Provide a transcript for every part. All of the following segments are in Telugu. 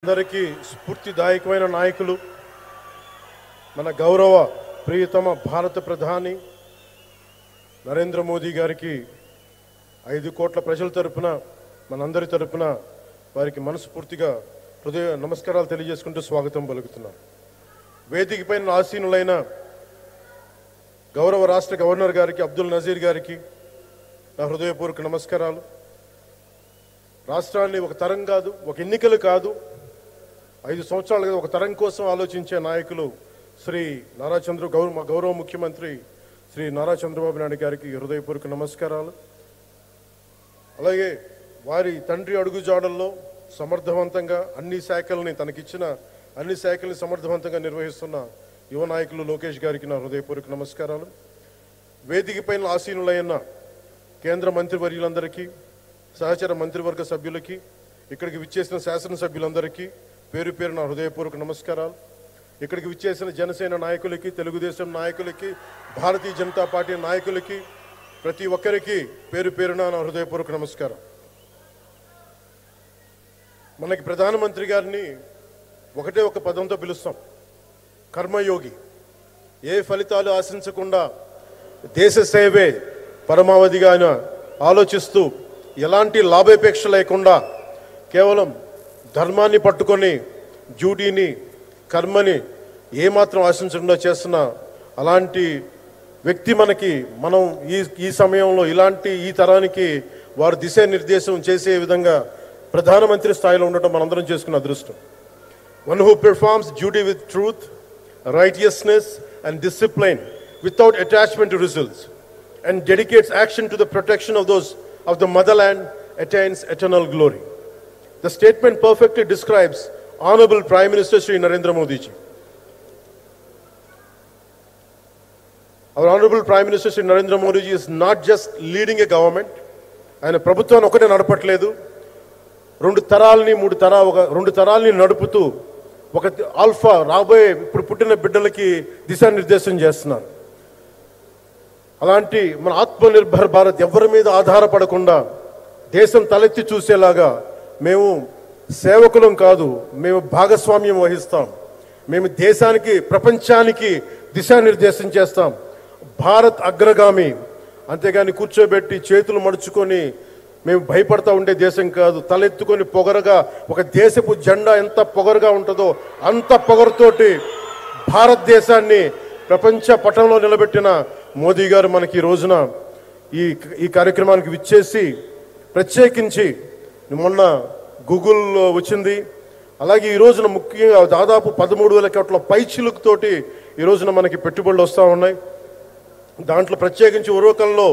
అందరికీ స్ఫూర్తిదాయకమైన నాయకులు మన గౌరవ ప్రియతమ భారత ప్రధాని నరేంద్ర మోదీ గారికి 5 కోట్ల ప్రజల తరపున మనందరి తరపున వారికి మనస్ఫూర్తిగా హృదయ నమస్కారాలు తెలియజేసుకుంటూ స్వాగతం పలుకుతున్నాం. వేదికపైన ఆసీనులైన గౌరవ రాష్ట్ర గవర్నర్ గారికి అబ్దుల్ నజీర్ గారికి నా హృదయపూర్వక నమస్కారాలు. రాష్ట్రాన్ని ఒక తరం కాదు, ఒక ఎన్నికలు కాదు, 5 సంవత్సరాలుగా ఒక తరం కోసం ఆలోచించే నాయకులు శ్రీ నారా గౌరవ ముఖ్యమంత్రి శ్రీ నారా చంద్రబాబు నాయుడు గారికి హృదయపూర్వక నమస్కారాలు. అలాగే వారి తండ్రి అడుగుజాడల్లో సమర్థవంతంగా తనకిచ్చిన అన్ని శాఖల్ని సమర్థవంతంగా నిర్వహిస్తున్న యువ నాయకులు లోకేష్ గారికి నా హృదయపూర్వక నమస్కారాలు. వేదికపైన ఆసీనులైన కేంద్ర మంత్రివర్యులందరికీ, సహచర మంత్రివర్గ సభ్యులకి, ఇక్కడికి విచ్చేసిన శాసనసభ్యులందరికీ పేరు పేరు నా హృదయపూర్వక నమస్కారాలు. ఇక్కడికి విచ్చేసిన జనసేన నాయకులకి, తెలుగుదేశం నాయకులకి, భారతీయ జనతా పార్టీ నాయకులకి, ప్రతి ఒక్కరికి పేరు పేరున నా హృదయపూర్వక నమస్కారం. మనకి ప్రధానమంత్రి గారిని ఒకటే ఒక పదంతో పిలుస్తాం, కర్మయోగి. ఏ ఫలితాలు ఆశించకుండా దేశ సేవే పరమావధిగా ఆయన ఆలోచిస్తూ ఎలాంటి లాభాపేక్ష లేకుండా కేవలం ధర్మాన్ని పట్టుకొని డ్యూటీని, కర్మని ఏమాత్రం ఆశించకుండా చేస్తున్న అలాంటి వ్యక్తి మనం ఈ సమయంలో ఈ తరానికి వారు దిశానిర్దేశం చేసే విధంగా ప్రధానమంత్రి స్థాయిలో ఉండటం మనందరం చేసుకున్న అదృష్టం. One who performs duty with truth, righteousness and discipline without attachment to results and dedicates action to the protection of the motherland attains eternal glory. The statement perfectly describes Honorable Prime Minister Shri Narendra Modi ji. Our Honorable Prime Minister Shri Narendra Modi ji is not just leading a government. ఆయన ప్రభుత్వాన్ని ఒకటే నడపట్లేదు, 2 తరాలని నడుపుతూ ఒక ఆల్ఫా రాబోయే ఇప్పుడు పుట్టిన బిడ్డలకి దిశానిర్దేశం చేస్తున్నారు. అలాంటి మన ఆత్మనిర్భర్ భారత్ ఎవరి మీద ఆధారపడకుండా దేశం తలెత్తి చూసేలాగా మేము సేవకులం కాదు, మేము భాగస్వామ్యం వహిస్తాం. మేము దేశానికి, ప్రపంచానికి దిశానిర్దేశం చేస్తాం. భారత్ అగ్రగామి, అంతేగాని కూర్చోబెట్టి చేతులు మడుచుకొని మేము భయపడతా ఉండే దేశం కాదు. తలెత్తుకొని పొగరగా ఒక దేశపు జెండా ఎంత పొగరుగా ఉంటుందో అంత పొగరుతోటి భారతదేశాన్ని ప్రపంచ పటంలో నిలబెట్టిన మోదీ గారు మనకి ఈ రోజున ఈ కార్యక్రమానికి విచ్చేసి, ప్రత్యేకించి మొన్న గూగుల్ వచ్చింది, అలాగే ఈ రోజున ముఖ్యంగా దాదాపు 13,000 కోట్ల పైచిలుకుతోటి ఈ రోజున మనకి పెట్టుబడులు వస్తూ ఉన్నాయి. దాంట్లో ప్రత్యేకించి ఉరవకంలో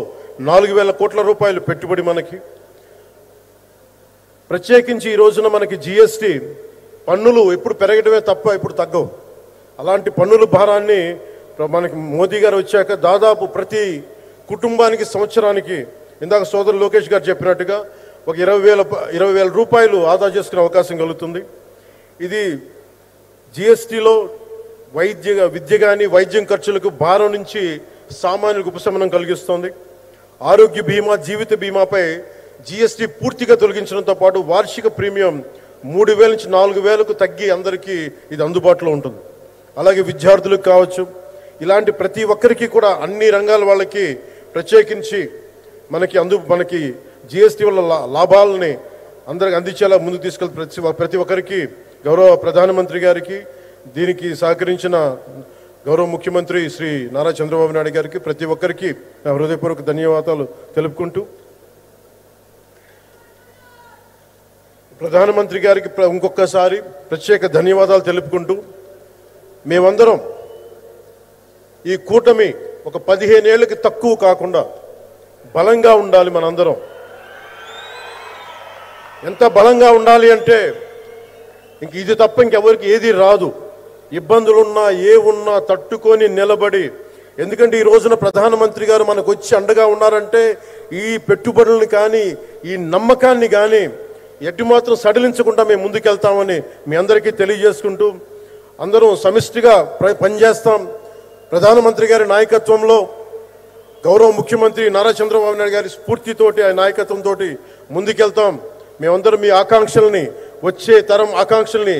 4,000 కోట్ల రూపాయలు పెట్టుబడి మనకి. ప్రత్యేకించి ఈ రోజున మనకి జిఎస్టీ పన్నులు ఎప్పుడు పెరగడమే తప్ప ఇప్పుడు తగ్గవు. అలాంటి పన్నుల భారాన్ని మనకి మోదీ గారు వచ్చాక దాదాపు ప్రతి కుటుంబానికి సంవత్సరానికి, ఇందాక సోదరు లోకేష్ గారు చెప్పినట్టుగా, ఒక 20,000 రూపాయలు ఆదా చేసుకునే అవకాశం కలుగుతుంది. ఇది జిఎస్టీలో విద్య కానీ వైద్యం ఖర్చులకు భారం నుంచి సామాన్యులకు ఉపశమనం కలిగిస్తుంది. ఆరోగ్య బీమా, జీవిత బీమాపై జిఎస్టీ పూర్తిగా తొలగించడంతో పాటు వార్షిక ప్రీమియం 3,000 నుంచి 4,000కు తగ్గి అందరికీ ఇది అందుబాటులో ఉంటుంది. అలాగే విద్యార్థులకు కావచ్చు, ఇలాంటి ప్రతి ఒక్కరికి కూడా అన్ని రంగాల వాళ్ళకి ప్రత్యేకించి మనకి జిఎస్టీ వల్ల లాభాలని అందరికి అందించేలా ముందుకు తీసుకెళ్తే ప్రతి ఒక్కరికి, గౌరవ ప్రధానమంత్రి గారికి, దీనికి సహకరించిన గౌరవ ముఖ్యమంత్రి శ్రీ నారా చంద్రబాబు నాయుడు గారికి, ప్రతి ఒక్కరికి నా హృదయపూర్వక ధన్యవాదాలు తెలుపుకుంటూ, ప్రధానమంత్రి గారికి ఇంకొకసారి ప్రత్యేక ధన్యవాదాలు తెలుపుకుంటూ, మేమందరం ఈ కూటమి ఒక 15 ఏళ్ళకి తక్కువ కాకుండా బలంగా ఉండాలి. మనందరం ఎంత బలంగా ఉండాలి అంటే ఇది తప్ప ఇంకెవరికి ఏది రాదు. ఇబ్బందులున్నా ఉన్నా తట్టుకొని నిలబడి, ఎందుకంటే ఈ రోజున ప్రధానమంత్రి గారు మనకు వచ్చి అండగా ఉన్నారంటే ఈ పెట్టుబడులను కానీ, ఈ నమ్మకాన్ని కానీ ఎటు మాత్రం సడలించకుండా మేము ముందుకెళ్తామని మీ అందరికీ తెలియజేసుకుంటూ, అందరం సమిష్టిగా పనిచేస్తాం. ప్రధానమంత్రి గారి నాయకత్వంలో, గౌరవ ముఖ్యమంత్రి నారా చంద్రబాబు నాయుడు గారి స్ఫూర్తితోటి, ఆ నాయకత్వంతో ముందుకెళ్తాం. మేమందరం మీ ఆకాంక్షల్ని వచ్చే తరం ఆకాంక్షల్ని